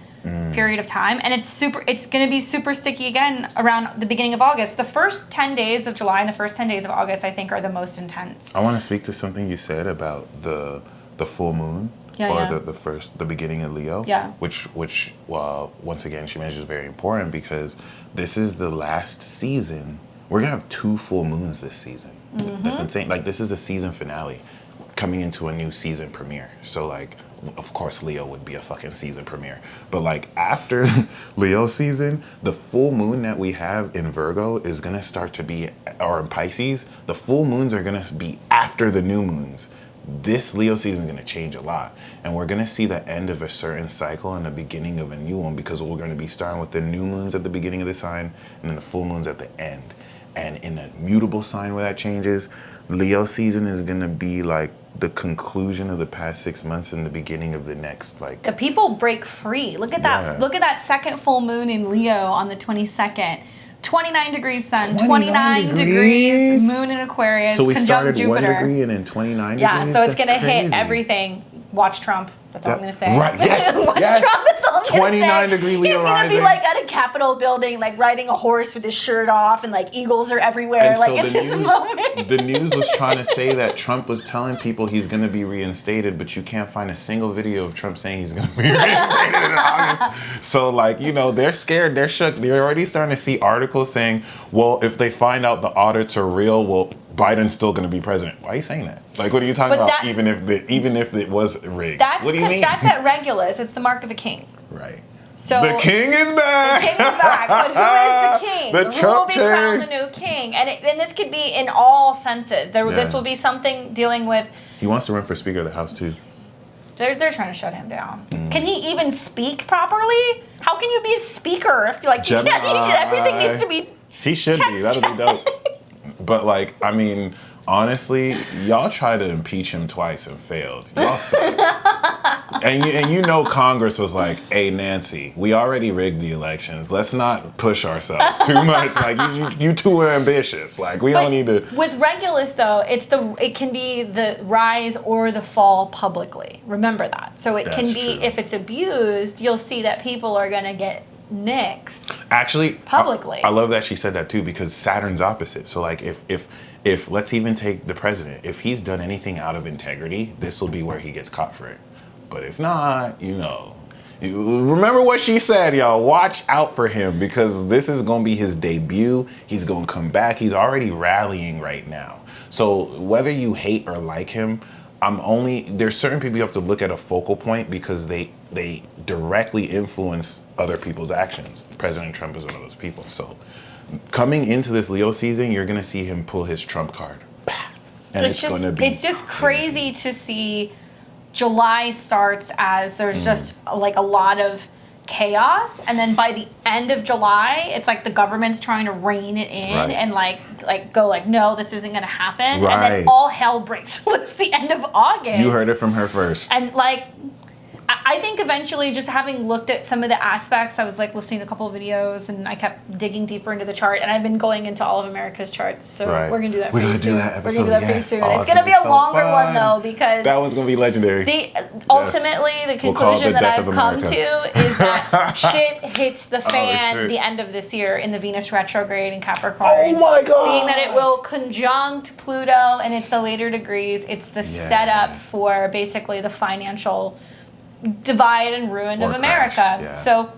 [SPEAKER 2] period of time, and it's going to be super sticky again around the beginning of August. The first 10 days of July and the first 10 days of August, I think, are the most intense.
[SPEAKER 1] I want to speak to something you said about the full moon. The beginning of Leo.
[SPEAKER 2] Yeah.
[SPEAKER 1] Which once again, she mentions is very important because this is the last season. We're going to have 2 full moons this season. That's insane. Like, this is a season finale coming into a new season premiere. So, like, of course, Leo would be a fucking season premiere. But, like, after Leo season, the full moon that we have in Virgo is going to start to be, or in Pisces, the full moons are going to be after the new moons. This Leo season is going to change a lot, and we're going to see the end of a certain cycle and the beginning of a new one, because we're going to be starting with the new moons at the beginning of the sign and then the full moons at the end. And in a mutable sign where that changes, Leo season is going to be like the conclusion of the past 6 months and the beginning of the next, like...
[SPEAKER 2] The people break free. Look at that. Look at that second full moon in Leo on the 22nd. 29 degrees sun, 29 degrees moon in Aquarius,
[SPEAKER 1] So we
[SPEAKER 2] conjunct
[SPEAKER 1] started
[SPEAKER 2] Jupiter.
[SPEAKER 1] 1 degree and then 29
[SPEAKER 2] Yeah,
[SPEAKER 1] degrees?
[SPEAKER 2] so it's
[SPEAKER 1] That's
[SPEAKER 2] going to hit
[SPEAKER 1] crazy.
[SPEAKER 2] everything. Watch Trump. That's all I'm going to say.
[SPEAKER 1] Right, yes,
[SPEAKER 2] Watch
[SPEAKER 1] yes.
[SPEAKER 2] Trump. That's all I'm going to say.
[SPEAKER 1] 29 degree Leo
[SPEAKER 2] He's going to be
[SPEAKER 1] rising.
[SPEAKER 2] like at a Capitol building, like riding a horse with his shirt off, and like eagles are everywhere.
[SPEAKER 1] And
[SPEAKER 2] Like
[SPEAKER 1] so
[SPEAKER 2] it's
[SPEAKER 1] the
[SPEAKER 2] his
[SPEAKER 1] news,
[SPEAKER 2] moment.
[SPEAKER 1] the news was trying to say that Trump was telling people he's going to be reinstated, but you can't find a single video of Trump saying he's going to be reinstated in August. So, like, they're scared, they're shook. They're already starting to see articles saying, well, if they find out the audits are real, well, Biden's still going to be president. Why are you saying that? Like, what are you talking about? Even if it was rigged. What do you mean?
[SPEAKER 2] That's at Regulus. It's the mark of a king.
[SPEAKER 1] Right.
[SPEAKER 2] So
[SPEAKER 1] The king is back.
[SPEAKER 2] The king is back, but who is the king?
[SPEAKER 1] The
[SPEAKER 2] Who will
[SPEAKER 1] Trump
[SPEAKER 2] be
[SPEAKER 1] king.
[SPEAKER 2] crowned the new king? And this could be in all senses. This will be something dealing with.
[SPEAKER 1] He wants to run for Speaker of the House, too.
[SPEAKER 2] They're trying to shut him down. Can he even speak properly? How can you be a speaker if everything needs to be?
[SPEAKER 1] He should be. That'll be dope. But, like, I mean, honestly, y'all tried to impeach him twice and failed. Y'all suck. and Congress was like, hey, Nancy, we already rigged the elections. Let's not push ourselves too much. Like, you too ambitious. Like, we don't need to.
[SPEAKER 2] With Regulus, though, it can be the rise or the fall publicly. Remember that. So it can be, if it's abused, you'll see that people are going to get nixed.
[SPEAKER 1] Actually,
[SPEAKER 2] publicly.
[SPEAKER 1] I love that she said that too, because Saturn's opposite. So, like, if let's even take the president, if he's done anything out of integrity, this will be where he gets caught for it. But if not,
[SPEAKER 3] Remember what she said, y'all. Watch out for him because this is going to be his debut. He's going to come back. He's already rallying right now. So whether you hate or like him, there's certain people you have to look at a focal point because they directly influence other people's actions. President Trump is one of those people. So coming into this Leo season, you're going to see him pull his Trump card. And it's going to be...
[SPEAKER 2] It's just crazy to see July starts as there's just like a lot of chaos, and then by the end of July it's like the government's trying to rein it in and like go like, no, this isn't gonna happen, and then all hell breaks loose the end of August.
[SPEAKER 3] You heard it from her first.
[SPEAKER 2] And like I think eventually, just having looked at some of the aspects, I was like listening to a couple of videos and I kept digging deeper into the chart, and I've been going into all of America's charts, so we're gonna do that pretty soon. We're gonna do that pretty soon. It's gonna be a longer one though, because
[SPEAKER 3] that one's gonna be legendary.
[SPEAKER 2] Ultimately, the conclusion that I've come to is that shit hits the fan the end of this year in the Venus retrograde in Capricorn.
[SPEAKER 3] Oh my God!
[SPEAKER 2] Being that it will conjunct Pluto and it's the later degrees, it's the setup for basically the financial divide and ruin of America. So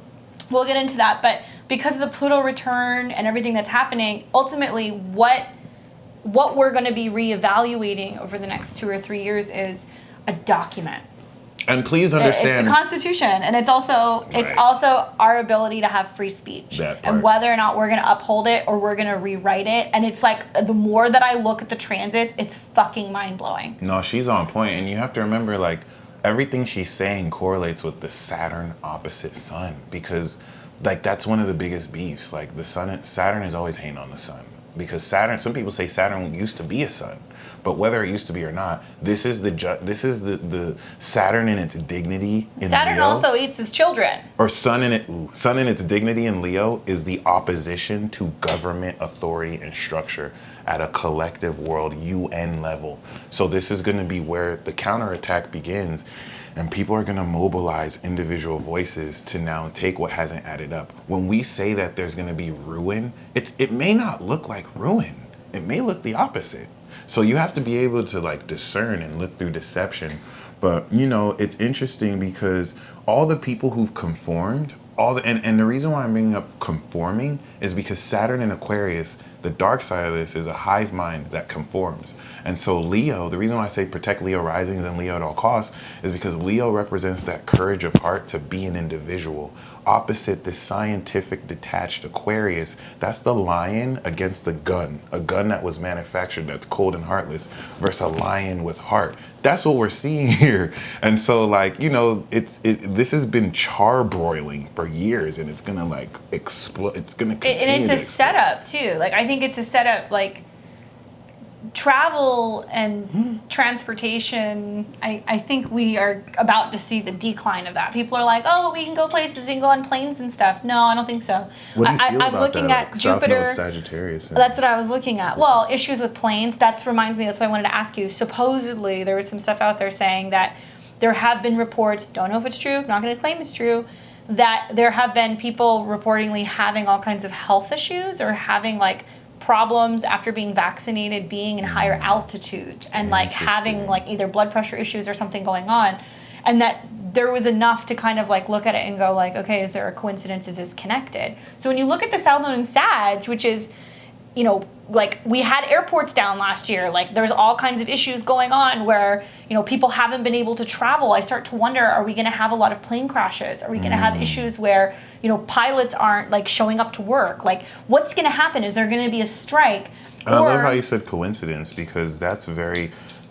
[SPEAKER 2] we'll get into that, but because of the Pluto return and everything that's happening, ultimately what we're going to be reevaluating over the next 2 or 3 years is a document.
[SPEAKER 3] And please understand,
[SPEAKER 2] it's the Constitution, and it's also our ability to have free speech, and whether or not we're going to uphold it or we're going to rewrite it. And it's like, the more that I look at the transits, it's fucking mind blowing.
[SPEAKER 3] No, she's on point, and you have to remember, like, everything she's saying correlates with the Saturn opposite Sun, because like that's one of the biggest beefs. Like Saturn is always hating on the Sun, because Saturn, some people say Saturn used to be a sun, but whether it used to be or not, this is the Saturn in its dignity in
[SPEAKER 2] Saturn
[SPEAKER 3] Leo,
[SPEAKER 2] also eats its children.
[SPEAKER 3] Or Sun in its dignity in Leo is the opposition to government authority and structure at a collective world UN level. So this is going to be where the counterattack begins, and people are going to mobilize individual voices to now take what hasn't added up. When we say that there's going to be ruin, it may not look like ruin. It may look the opposite. So you have to be able to like discern and look through deception. But you know, it's interesting because all the people who've conformed, and the reason why I'm bringing up conforming is because Saturn in Aquarius, the dark side of this is a hive mind that conforms. And so Leo, the reason why I say protect Leo risings and Leo at all costs is because Leo represents that courage of heart to be an individual. Opposite the scientific detached Aquarius, that's the lion against the gun. A gun that was manufactured that's cold and heartless versus a lion with heart. That's what we're seeing here. And so like, you know, this has been charbroiling for years, and it's gonna like explode. It's gonna continue.
[SPEAKER 2] And it's a setup too. Like I think it's a setup, like travel and transportation. I think we are about to see the decline of that. People are like, oh, we can go places, we can go on planes and stuff. No, I don't think so.
[SPEAKER 3] What do you feel
[SPEAKER 2] I'm
[SPEAKER 3] about
[SPEAKER 2] looking
[SPEAKER 3] that?
[SPEAKER 2] at
[SPEAKER 3] Like,
[SPEAKER 2] Jupiter.
[SPEAKER 3] South Node Sagittarius.
[SPEAKER 2] That's what I was looking at. Well, issues with planes. That reminds me. That's why I wanted to ask you. Supposedly, there was some stuff out there saying that there have been reports. Don't know if it's true. Not going to claim it's true. That there have been people reportedly having all kinds of health issues or having like problems after being vaccinated, being in higher altitudes, and like having like either blood pressure issues or something going on, and that there was enough to kind of like look at it and go like, okay, is there a coincidence? Is this connected? So when you look at the South Node in Sag, which is, you know, like we had airports down last year, like there's all kinds of issues going on where, you know, people haven't been able to travel. I start to wonder, are we going to have a lot of plane crashes? Are we going to have issues where, you know, pilots aren't like showing up to work? Like what's going to happen? Is there going to be a strike?
[SPEAKER 3] I love how you said coincidence, because that's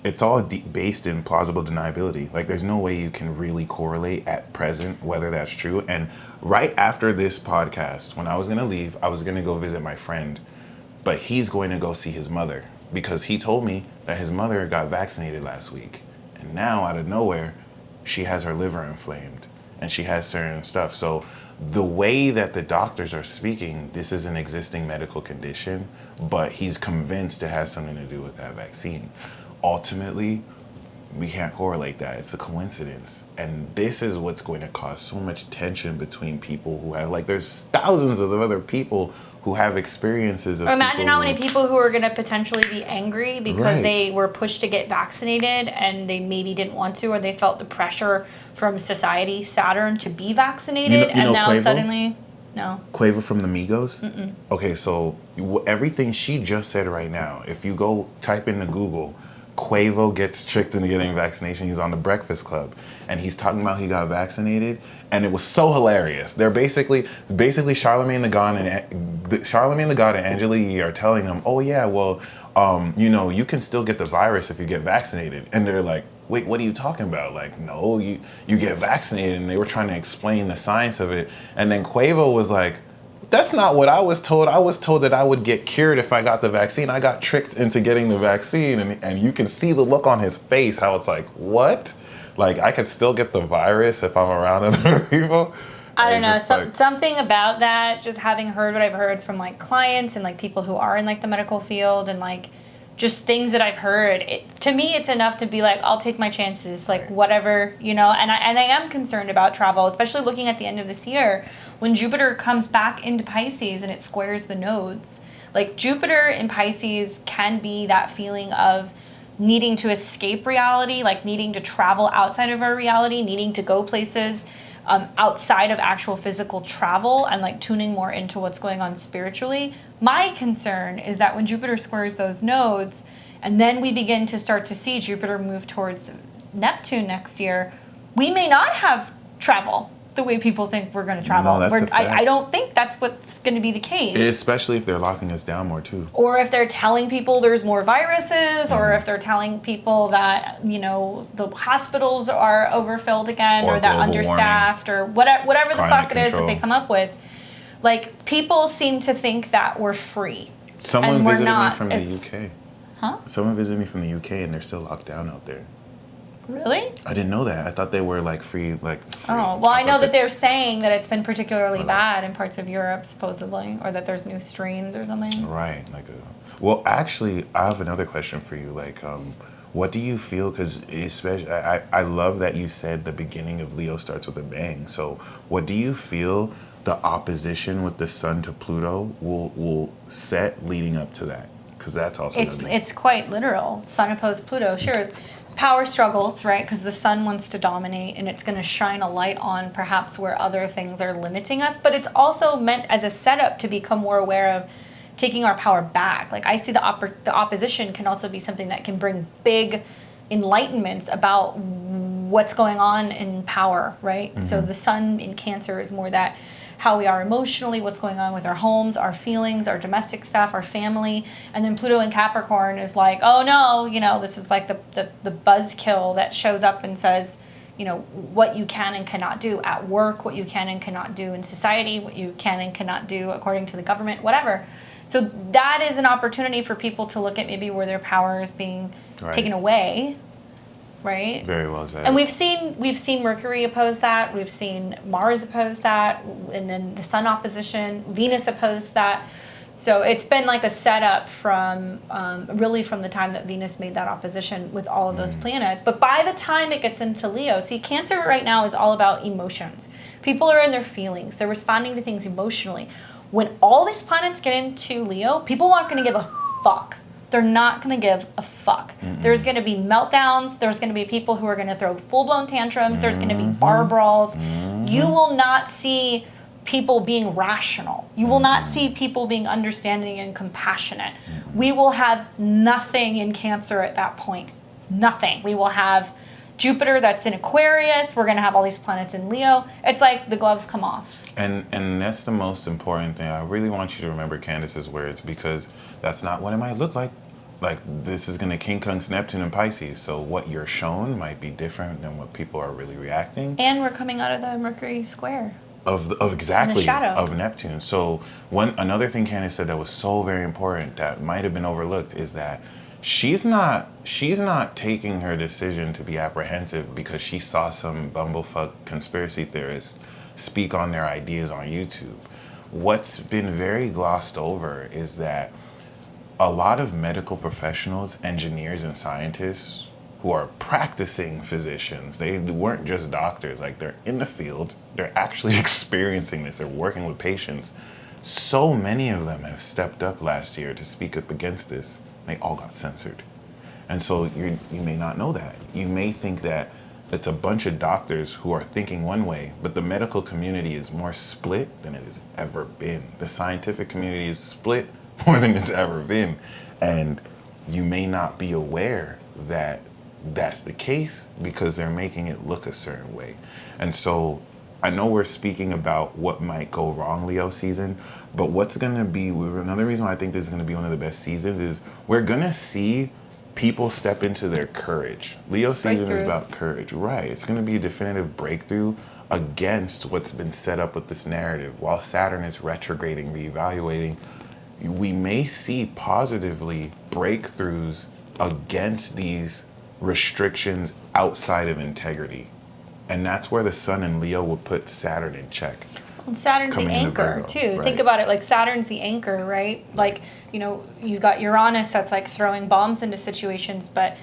[SPEAKER 3] it's all based in plausible deniability. Like there's no way you can really correlate at present whether that's true. And right after this podcast, when I was going to leave, I was going to go visit my friend. But he's going to go see his mother, because he told me that his mother got vaccinated last week. And now, out of nowhere, she has her liver inflamed and she has certain stuff. So the way that the doctors are speaking, this is an existing medical condition, but he's convinced it has something to do with that vaccine. Ultimately, we can't correlate that. It's a coincidence. And this is what's going to cause so much tension between people who have, like, there's thousands of other people
[SPEAKER 1] who have experiences of
[SPEAKER 2] Imagine how many
[SPEAKER 1] who-
[SPEAKER 2] people who are going to potentially be angry because
[SPEAKER 1] Right.
[SPEAKER 2] they were pushed to get vaccinated and they maybe didn't want to, or they felt the pressure from society, Saturn, to be vaccinated,
[SPEAKER 1] you know
[SPEAKER 2] and now
[SPEAKER 1] Quavo?
[SPEAKER 2] suddenly, no.
[SPEAKER 1] Quavo from the Migos? Okay, so everything she just said right now, if you go type into Google, Quavo gets tricked into getting vaccination. He's on the Breakfast Club, and he's talking about he got vaccinated, and it was so hilarious. They're basically Charlemagne the God and Angela Yee are telling him, "Oh yeah, well, you can still get the virus if you get vaccinated," and they're like, "Wait, what are you talking about?" Like, no, you get vaccinated, and they were trying to explain the science of it, and then Quavo was like, "That's not what I was told. I was told that I would get cured if I got the vaccine. I got tricked into getting the vaccine." And you can see the look on his face, how it's like, what? Like, I could still get the virus if I'm around other people?
[SPEAKER 2] I don't know.
[SPEAKER 1] Just like-
[SPEAKER 2] Something about that, just having heard what I've heard from like clients and like people who are in like the medical field and like just things that I've heard, to me, it's enough to be like, I'll take my chances, like whatever, and I am concerned about travel, especially looking at the end of this year when Jupiter comes back into Pisces and it squares the nodes. Like Jupiter in Pisces can be that feeling of needing to escape reality, like needing to travel outside of our reality, needing to go places outside of actual physical travel and like tuning more into what's going on spiritually. My concern is that when Jupiter squares those nodes and then we begin to start to see Jupiter move towards Neptune next year, we may not have travel the way people think we're going to travel.
[SPEAKER 1] No, that's a fact.
[SPEAKER 2] I don't think that's what's going to be the case.
[SPEAKER 1] Especially if they're locking us down more too.
[SPEAKER 2] Or if they're telling people there's more viruses, or if they're telling people that, the hospitals are overfilled again,
[SPEAKER 1] Or
[SPEAKER 2] or that
[SPEAKER 1] global
[SPEAKER 2] understaffed, or whatever the
[SPEAKER 1] Climate
[SPEAKER 2] fuck it is that
[SPEAKER 1] control.
[SPEAKER 2] they come up with. Like, people seem to think that we're free.
[SPEAKER 1] Someone
[SPEAKER 2] and we're
[SPEAKER 1] visited me
[SPEAKER 2] not
[SPEAKER 1] from the
[SPEAKER 2] as-
[SPEAKER 1] UK.
[SPEAKER 2] Huh?
[SPEAKER 1] Someone visited me from the UK, and they're still locked down out there.
[SPEAKER 2] Really?
[SPEAKER 1] I didn't know that. I thought they were like free.
[SPEAKER 2] Oh, well, I know
[SPEAKER 1] thought
[SPEAKER 2] that they're saying that it's been particularly
[SPEAKER 1] Well,
[SPEAKER 2] bad in parts of Europe, supposedly, or that there's new strains or something.
[SPEAKER 1] Right. Well, actually, I have another question for you. What do you feel? Because especially, I love that you said the beginning of Leo starts with a bang. So, what do you feel the opposition with the Sun to Pluto will set leading up to that? Because that's also
[SPEAKER 2] It's quite literal. Sun opposed Pluto, sure. Power struggles, right? Because the sun wants to dominate and it's going to shine a light on perhaps where other things are limiting us. But it's also meant as a setup to become more aware of taking our power back. Like, I see the opposition can also be something that can bring big enlightenments about what's going on in power, right? Mm-hmm. So the sun in Cancer is more that how we are emotionally, what's going on with our homes, our feelings, our domestic stuff, our family. And then Pluto in Capricorn is like, oh no, this is like the buzzkill that shows up and says, what you can and cannot do at work, what you can and cannot do in society, what you can and cannot do according to the government, whatever. So that is an opportunity for people to look at maybe where their power is being taken away. Right?
[SPEAKER 1] Very well said.
[SPEAKER 2] And we've seen Mercury oppose that, we've seen Mars oppose that, and then the Sun opposition, Venus opposed that. So it's been like a setup from really from the time that Venus made that opposition with all of those planets. But by the time it gets into Leo, see, Cancer right now is all about emotions. People are in their feelings. They're responding to things emotionally. When all these planets get into Leo, people aren't going to give a fuck. They're not going to give a fuck. There's going to be meltdowns. There's going to be people who are going to throw full-blown tantrums. There's going to be bar brawls. You will not see people being rational. You will not see people being understanding and compassionate. We will have nothing in Cancer at that point. Nothing. We will have Jupiter that's in Aquarius. We're going to have all these planets in Leo. It's like the gloves come off.
[SPEAKER 1] And that's the most important thing. I really want you to remember Candace's words, because that's not what it might look like. Like, this is going to King Kun's Neptune and Pisces. So what you're shown might be different than what people are really reacting.
[SPEAKER 2] And we're coming out of the Mercury square.
[SPEAKER 1] Of exactly,
[SPEAKER 2] shadow.
[SPEAKER 1] of Neptune. So another thing Candace said that was so very important that might have been overlooked is that she's not taking her decision to be apprehensive because she saw some bumblefuck conspiracy theorists speak on their ideas on YouTube. What's been very glossed over is that a lot of medical professionals, engineers, and scientists who are practicing physicians, they weren't just doctors, like they're in the field, they're actually experiencing this, they're working with patients.
[SPEAKER 3] So many of them have stepped up last year to speak up against this. They all got censored. And so you may not know that. You may think that it's a bunch of doctors who are thinking one way, but the medical community is more split than it has ever been. The scientific community is split more than it's ever been. And you may not be aware that that's the case because they're making it look a certain way. And so I know we're speaking about what might go wrong Leo season, but what's going to be, another reason why I think this is going to be one of the best seasons is we're going to see people step into their courage. Leo season is about courage, right? It's going to be a definitive breakthrough against what's been set up with this narrative. While Saturn is retrograding, reevaluating, we may see positively breakthroughs against these restrictions outside of integrity. And that's where the sun in Leo will put Saturn in check.
[SPEAKER 2] And Saturn's the anchor too.
[SPEAKER 3] Right.
[SPEAKER 2] Think about it, like Saturn's the anchor, right? Like, you know, you've got Uranus that's like throwing bombs into situations, but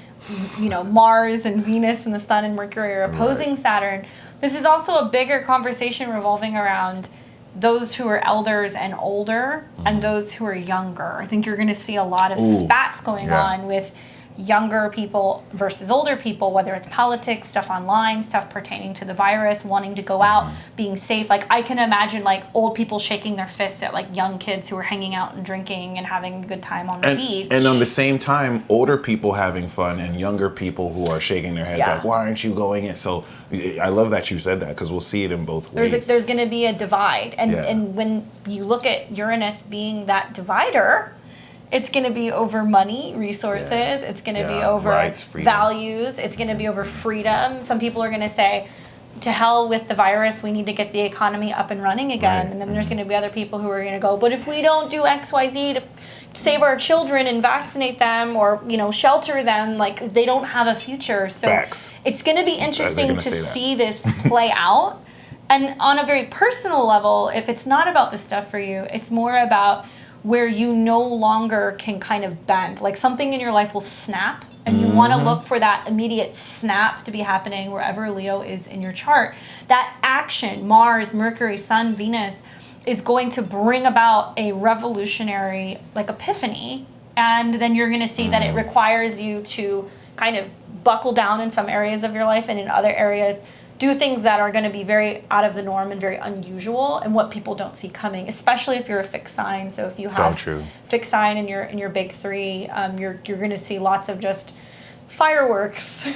[SPEAKER 2] you know, Mars and Venus and the sun and Mercury are opposing Saturn. This is also a bigger conversation revolving around those who are elders and older and those who are younger. I think you're going to see a lot of spats going on with younger people versus older people, whether it's politics, stuff online, stuff pertaining to the virus, wanting to go out, being safe. Like, I can imagine like old people shaking their fists at like young kids who are hanging out and drinking and having a good time on the beach.
[SPEAKER 3] And on the same time, older people having fun and younger people who are shaking their heads like, why aren't you going in? So I love that you said that because we'll see it in both ways.
[SPEAKER 2] There's going to be a divide. And when you look at Uranus being that divider, it's going to be over money, resources. It's going to be over rights, values. It's going to be over freedom. Some people are going to say, to hell with the virus, we need to get the economy up and running again. And then there's going to be other people who are going to go, but if we don't do X, Y, Z to save our children and vaccinate them or, you know, shelter them, like they don't have a future. So it's going to be interesting to see this play out. And on a very personal level, if it's not about this stuff for you, it's more about where you no longer can kind of bend. Like something in your life will snap and you want to look for that immediate snap to be happening wherever Leo is in your chart. That action, Mars, Mercury, Sun, Venus, is going to bring about a revolutionary like epiphany. And then you're going to see that it requires you to kind of buckle down in some areas of your life and in other areas do things that are going to be very out of the norm and very unusual and what people don't see coming, especially if you're a fixed sign. So if you have fixed sign in your big three, you're going to see lots of just fireworks.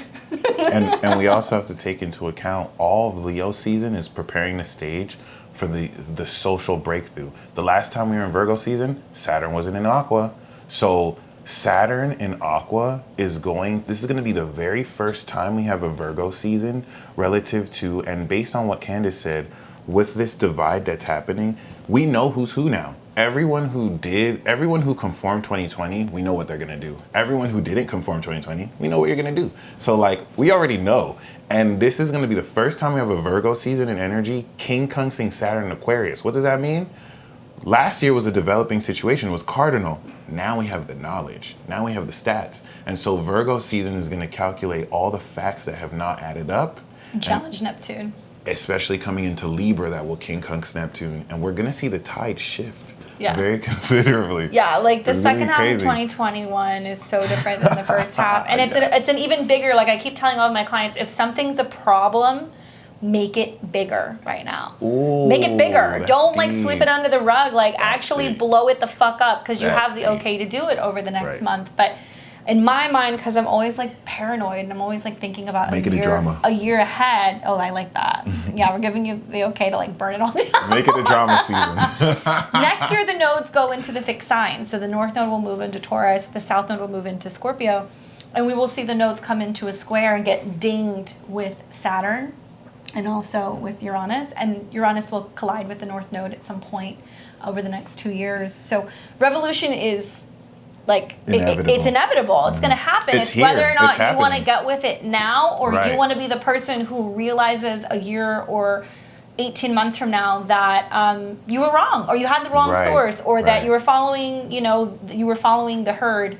[SPEAKER 3] and we also have to take into account all of Leo season is preparing the stage for the social breakthrough. The last time we were in Virgo season, Saturn wasn't in Aqua. So Saturn in Aqua this is going to be the very first time we have a Virgo season relative to, and based on what Candace said, with this divide that's happening, we know who's who now. Everyone who conformed 2020, we know what they're gonna do. Everyone who didn't conform 2020, we know what you're gonna do. So like, we already know. And this is gonna be the first time we have a Virgo season in energy, King Conjunct Saturn in Aquarius. What does that mean? Last year was a developing situation, it was cardinal. Now we have the knowledge, now we have the stats. And so Virgo season is gonna calculate all the facts that have not added up.
[SPEAKER 2] And challenge Neptune.
[SPEAKER 3] Especially coming into Libra, that will King Conjunct Neptune. And we're gonna see the tide shift very considerably.
[SPEAKER 2] Yeah, like the second half of 2021 is so different than the first half. And it's an even bigger, like I keep telling all of my clients, if something's a problem, make it bigger right now.
[SPEAKER 3] Ooh,
[SPEAKER 2] make it bigger. Don't like sweep it under the rug. Like actually blow it the fuck up because you have the okay to do it over the next month. But in my mind, because I'm always like paranoid and I'm always like thinking about a year ahead. Oh, I like that. Yeah, we're giving you the okay to like burn it all down.
[SPEAKER 3] Make it a drama season.
[SPEAKER 2] Next year, the nodes go into the fixed sign. So the North Node will move into Taurus. The South Node will move into Scorpio. And we will see the nodes come into a square and get dinged with Saturn and also with Uranus. And Uranus will collide with the North Node at some point over the next 2 years. So revolution is like, it's inevitable. It's going to happen. It's whether or not you want to get with it now or you want to be the person who realizes a year or 18 months from now that you were wrong or you had the wrong source or that you were following, you were following the herd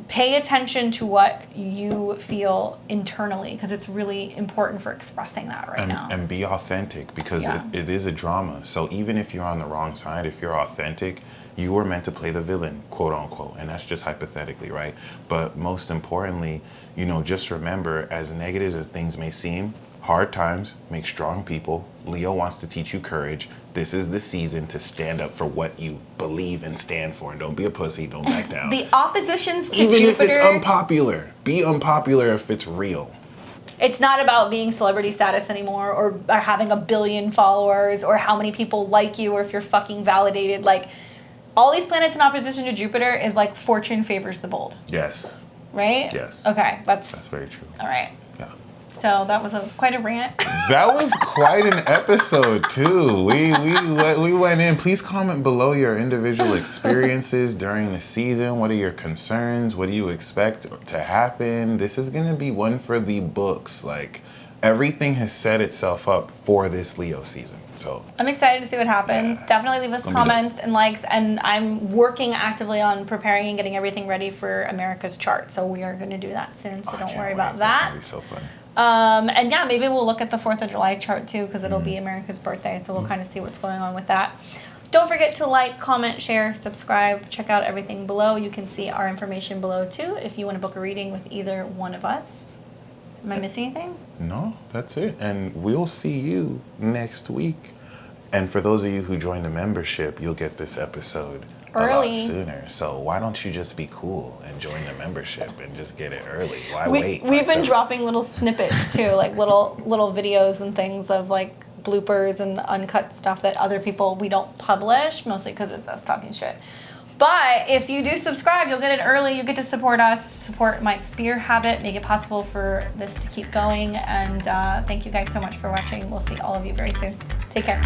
[SPEAKER 2] pay attention to what you feel internally, because it's really important for expressing that right now.
[SPEAKER 3] And be authentic, because it is a drama. So even if you're on the wrong side, if you're authentic, you were meant to play the villain, quote unquote, and that's just hypothetically, right? But most importantly, you know, just remember, as negative as things may seem, hard times make strong people. Leo wants to teach you courage. This is the season to stand up for what you believe and stand for, and don't be a pussy, don't back down.
[SPEAKER 2] The oppositions to
[SPEAKER 3] Even
[SPEAKER 2] Jupiter,
[SPEAKER 3] if it's unpopular, be unpopular if it's real.
[SPEAKER 2] it's not about being celebrity status anymore, or having 1 billion followers, or how many people like you, or if you're fucking validated. Like, all these planets in opposition to Jupiter is like fortune favors the bold.
[SPEAKER 3] Yes.
[SPEAKER 2] Right?
[SPEAKER 3] Yes.
[SPEAKER 2] Okay,
[SPEAKER 3] That's very true.
[SPEAKER 2] all right.
[SPEAKER 3] Yeah.
[SPEAKER 2] So that was quite a rant.
[SPEAKER 3] That was quite an episode too. We went in. Please comment below your individual experiences during the season. What are your concerns? What do you expect to happen? This is gonna be one for the books. Like, everything has set itself up for this Leo season. So
[SPEAKER 2] I'm excited to see what happens.
[SPEAKER 3] Yeah.
[SPEAKER 2] Definitely leave us
[SPEAKER 3] Let me
[SPEAKER 2] comments and likes, and I'm working actively on preparing and getting everything ready for America's chart. So we are going to do that soon, so don't worry about that.
[SPEAKER 3] That's gonna be so fun.
[SPEAKER 2] And yeah, maybe we'll look at the 4th of July chart too, because it'll be America's birthday, so we'll kind of see what's going on with that. Don't forget to like, comment, share, subscribe. Check out everything below. You can see our information below too if you want to book a reading with either one of us. Am I missing anything?
[SPEAKER 3] No, that's it. And we'll see you next week. And for those of you who join the membership, you'll get this episode
[SPEAKER 2] early
[SPEAKER 3] a lot sooner. So why don't you just be cool and join the membership and just get it early? Why wait?
[SPEAKER 2] We've been dropping little snippets too, like little videos and things of like bloopers and uncut stuff that other people, we don't publish, mostly because it's us talking shit. But if you do subscribe, you'll get it early. You get to support us, support Mike's beer habit, make it possible for this to keep going. And thank you guys so much for watching. We'll see all of you very soon. Take care.